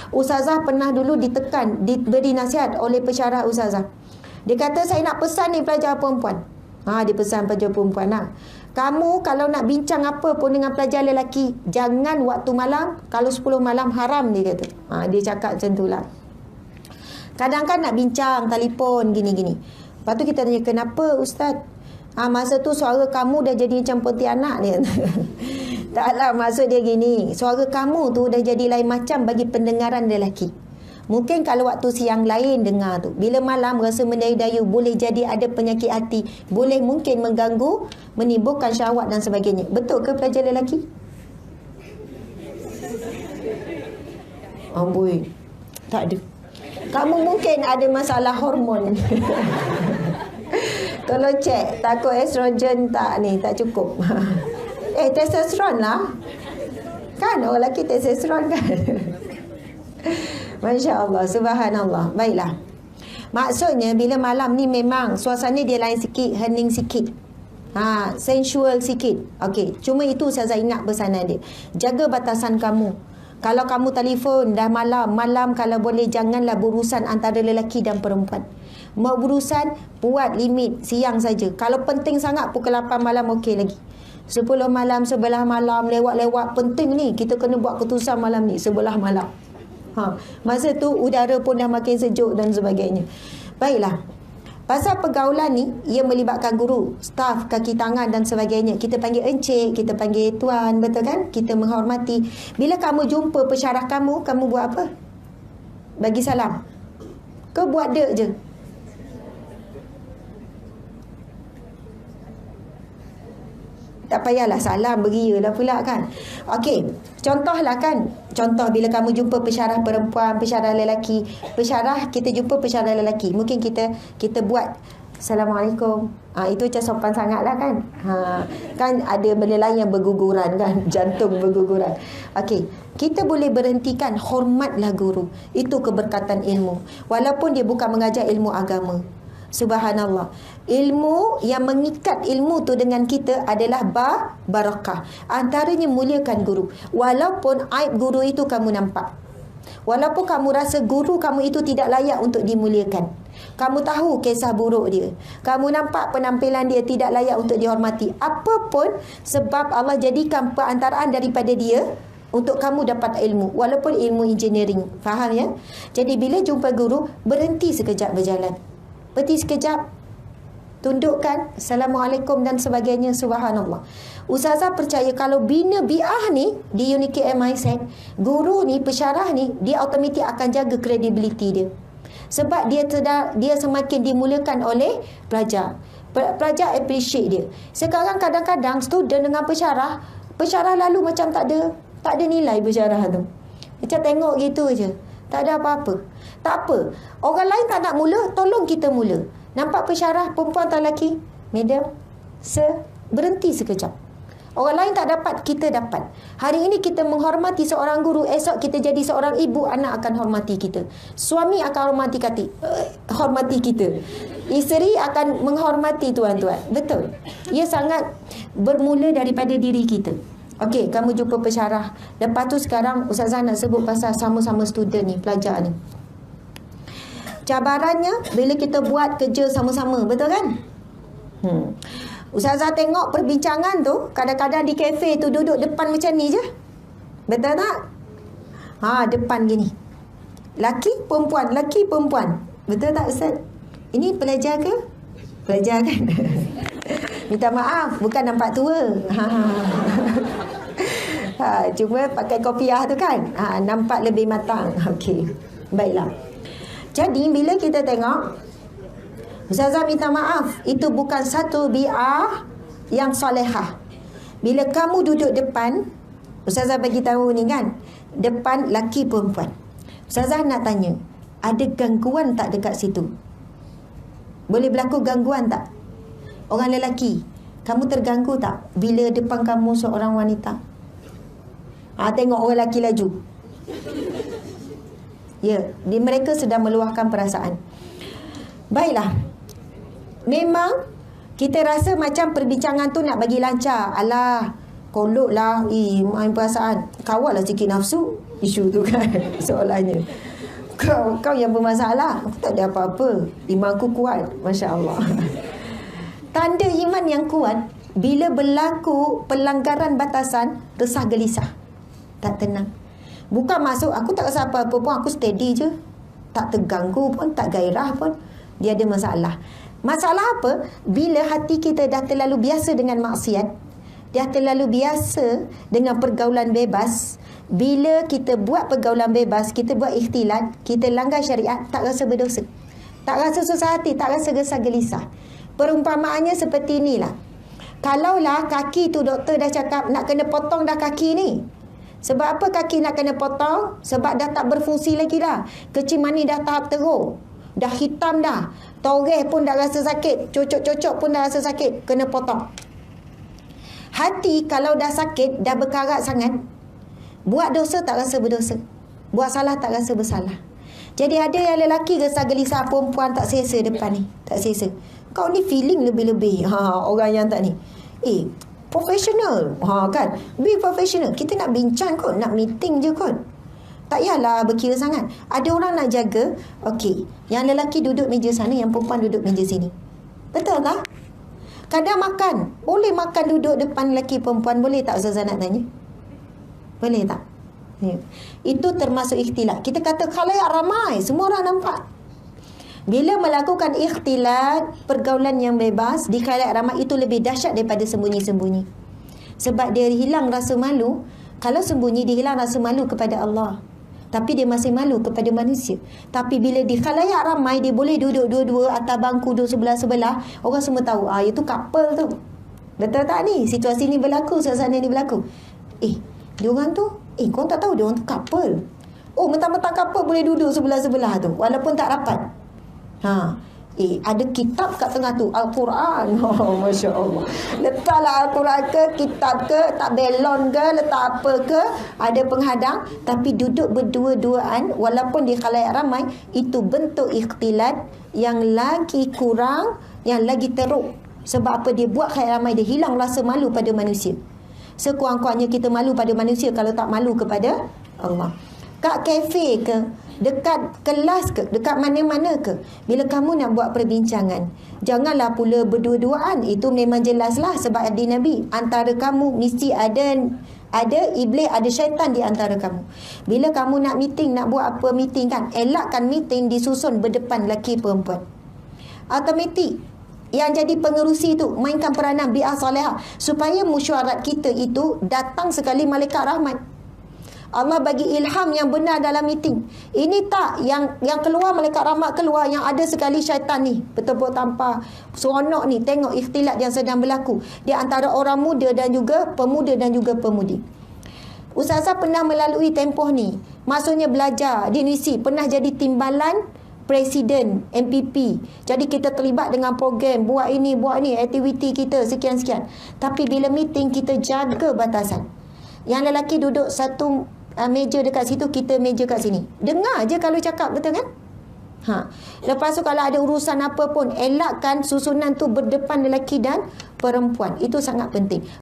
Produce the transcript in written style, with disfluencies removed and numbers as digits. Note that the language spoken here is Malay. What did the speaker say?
Ustazah pernah dulu ditekan, diberi nasihat oleh pensyarah ustazah. Dia kata, saya nak pesan ni pelajar perempuan. Dia pesan pelajar perempuan lah. Kamu kalau nak bincang apa pun dengan pelajar lelaki, jangan waktu malam. Kalau 10 malam haram, dia kata. Dia cakap macam tu lah. Kadang kan nak bincang telefon gini-gini. Lepas tu kita tanya, kenapa ustaz? Masa tu suara kamu dah jadi macam pontianak dia. Taklah, maksud dia gini. Suara kamu tu dah jadi lain macam bagi pendengaran lelaki. Mungkin kalau waktu siang lain dengar tu. Bila malam rasa mendayu-dayu, boleh jadi ada penyakit hati. Boleh mungkin mengganggu, menimbulkan syahwat dan sebagainya. Betul ke pelajar lelaki? Amboi, tak ada. Kamu mungkin ada masalah hormon. Tolong cek, takut estrogen tak ni, tak cukup. Testosteron lah. Kan orang lelaki testosteron kan. Masya Allah, subhanallah. Baiklah. Maksudnya bila malam ni memang suasana dia lain sikit, hening sikit. Sensual sikit. Okey, cuma itu saya ingat pesanan dia. Jaga batasan kamu. Kalau kamu telefon dah malam kalau boleh janganlah berurusan antara lelaki dan perempuan. Mau berurusan, buat limit siang saja. Kalau penting sangat pukul 8 malam okey lagi. 10 malam, 11 malam, lewat-lewat penting ni. Kita kena buat keputusan malam ni, 11 malam. Masa tu udara pun dah makin sejuk dan sebagainya. Baiklah. Pasal pergaulan ni, ia melibatkan guru, staf, kaki tangan dan sebagainya. Kita panggil encik, kita panggil tuan, betul kan? Kita menghormati. Bila kamu jumpa pensyarah kamu buat apa? Bagi salam. Kau buat dek je. Tak payahlah salam, beria lah pula kan. Okey, contohlah kan. Contoh bila kamu jumpa pensyarah perempuan, pensyarah lelaki. Kita jumpa pensyarah lelaki. Mungkin kita buat Assalamualaikum. Itu macam sopan sangat lah kan. Kan ada benda lain yang berguguran kan. Jantung berguguran. Okey, kita boleh berhentikan, hormatlah guru. Itu keberkatan ilmu. Walaupun dia bukan mengajar ilmu agama. Subhanallah. Ilmu yang mengikat ilmu tu dengan kita adalah barakah. Antaranya muliakan guru. Walaupun aib guru itu kamu nampak. Walaupun kamu rasa guru kamu itu tidak layak untuk dimuliakan. Kamu tahu kisah buruk dia. Kamu nampak penampilan dia tidak layak untuk dihormati. Apapun sebab Allah jadikan perantaraan daripada dia untuk kamu dapat ilmu. Walaupun ilmu engineering. Faham ya? Jadi bila jumpa guru, berhenti sekejap berjalan. Berhenti sekejap, tundukkan Assalamualaikum dan sebagainya. Subhanallah. Ustazah percaya kalau bina bi'ah ni di UniKM Mindset, guru ni, pensyarah ni, dia automatik akan jaga kredibiliti dia. Sebab dia semakin dimuliakan oleh pelajar. Pelajar appreciate dia. Sekarang kadang-kadang student dengan pensyarah lalu macam tak ada nilai pensyarah tu. Macam tengok gitu je. Tak ada apa-apa. Tak apa. Orang lain tak nak mula, tolong kita mula. Nampak pensyarah perempuan atau lelaki? Medium? Berhenti sekejap. Orang lain tak dapat, kita dapat. Hari ini kita menghormati seorang guru, esok kita jadi seorang ibu, anak akan hormati kita. Suami akan hormati kita. Isteri akan menghormati tuan-tuan. Betul. Ia sangat bermula daripada diri kita. Okey, kamu jumpa pensyarah. Lepas tu sekarang Ustazah nak sebut pasal sama-sama student ni, pelajar ni. Cabarannya bila kita buat kerja sama-sama, betul kan? Ustazah tengok perbincangan tu, kadang-kadang di kafe tu duduk depan macam ni je. Betul tak? Depan gini. Laki perempuan. Betul tak Ustaz? Ini pelajar ke? Pelajar kan? Minta maaf, bukan nampak tua. Cuma pakai kopiah tu kan, nampak lebih matang. Okey, baiklah. Jadi bila kita tengok, Ustazah minta maaf, itu bukan satu bi'ah yang solehah. Bila kamu duduk depan, Ustazah bagi tahu ni kan, depan laki perempuan. Ustazah nak tanya, ada gangguan tak dekat situ? Boleh berlaku gangguan tak? Orang lelaki, kamu terganggu tak bila depan kamu seorang wanita? Tengok orang lelaki laju. Ya, mereka sedang meluahkan perasaan. Baiklah. Memang kita rasa macam perbincangan tu nak bagi lancar. Alah, Kolot lah, main perasaan. Kawal lah sikit nafsu. Isu tu kan soalannya. Kau yang bermasalah. Aku tak ada apa-apa. Iman aku kuat. Masya Allah. Tanda iman yang kuat, bila berlaku pelanggaran batasan, resah gelisah. Tak tenang. Bukan masuk, aku tak rasa apa-apa pun, aku steady je. Tak terganggu pun, tak gairah pun. Dia ada masalah. Masalah apa? Bila hati kita dah terlalu biasa dengan maksiat, dah terlalu biasa dengan pergaulan bebas. Bila kita buat pergaulan bebas, kita buat ikhtilat, kita langgar syariat, tak rasa berdosa. Tak rasa susah hati, tak rasa resah gelisah. Perumpamaannya seperti inilah. Kalaulah kaki tu doktor dah cakap nak kena potong dah kaki ni. Sebab apa kaki nak kena potong? Sebab dah tak berfungsi lagi dah. Kecil manis dah tahap teruk. Dah hitam dah. Toreh pun dah rasa sakit. Cocok-cocok pun dah rasa sakit. Kena potong. Hati kalau dah sakit, dah berkarat sangat, buat dosa tak rasa berdosa. Buat salah tak rasa bersalah. Jadi ada yang lelaki resah gelisah, perempuan tak selesa depan ni. Tak selesa. Kau ni feeling lebih-lebih. Orang yang tak ni. Professional. Kan? Be professional. Kita nak bincang kot. Nak meeting je kot. Tak payahlah berkira sangat. Ada orang nak jaga. Okey. Yang lelaki duduk meja sana, yang perempuan duduk meja sini. Betul tak? Kadang makan. Boleh makan duduk depan lelaki perempuan. Boleh tak Ustazah nak tanya? Boleh tak? Ya. Itu termasuk ikhtilat. Kita kata khalayak ramai. Semua orang nampak. Bila melakukan ikhtilat, pergaulan yang bebas di khalayak ramai, itu lebih dahsyat daripada sembunyi-sembunyi. Sebab dia hilang rasa malu. Kalau sembunyi, dia hilang rasa malu kepada Allah. Tapi dia masih malu kepada manusia. Tapi bila di khalayak ramai, dia boleh duduk dua-dua atas bangku duduk sebelah-sebelah. Orang semua tahu, itu couple tu. Betul tak ni? Situasi ni berlaku, suasana ni berlaku. Diorang tu, korang tak tahu diorang tu couple. Mentang-mentang couple boleh duduk sebelah-sebelah tu. Walaupun tak rapat. Ada kitab kat tengah tu, Al-Quran. Masya Allah. Letaklah Al-Quran ke, kitab ke, tak belon ke, letak apa ke, ada penghadang. Tapi duduk berdua-duaan, walaupun di khalayak ramai, itu bentuk ikhtilat yang lagi kurang, yang lagi teruk. Sebab apa? Dia buat khalayak ramai, dia hilang rasa malu pada manusia. Sekurang-kurangnya kita malu pada manusia kalau tak malu kepada Allah. Kat kafe ke, dekat kelas ke, dekat mana-mana ke, bila kamu nak buat perbincangan, janganlah pula berdua-duaan. Itu memang jelaslah sebab di Nabi, antara kamu mesti ada iblis, ada syaitan di antara kamu. Bila kamu nak meeting, nak buat apa meeting kan, elakkan meeting disusun berdepan lelaki perempuan. Automatik yang jadi pengerusi tu mainkan peranan bi'ah salihah, supaya mesyuarat kita itu datang sekali malaikat rahmat. Allah bagi ilham yang benar dalam meeting. Ini tak yang keluar malaikat rahmat keluar, yang ada sekali syaitan ni betul-betul tanpa seronok ni. Tengok ikhtilat yang sedang berlaku di antara orang muda dan juga pemuda dan juga pemudi. Ustazah pernah melalui tempoh ni. Maksudnya belajar di universiti, pernah jadi timbalan Presiden MPP. Jadi kita terlibat dengan program, buat ini, aktiviti kita sekian-sekian. Tapi bila meeting, kita jaga batasan. Yang lelaki duduk satu meja dekat situ, kita meja kat sini. Dengar je kalau cakap, betul kan? Lepas tu kalau ada urusan apa pun, elakkan susunan tu berdepan lelaki dan perempuan. Itu sangat penting.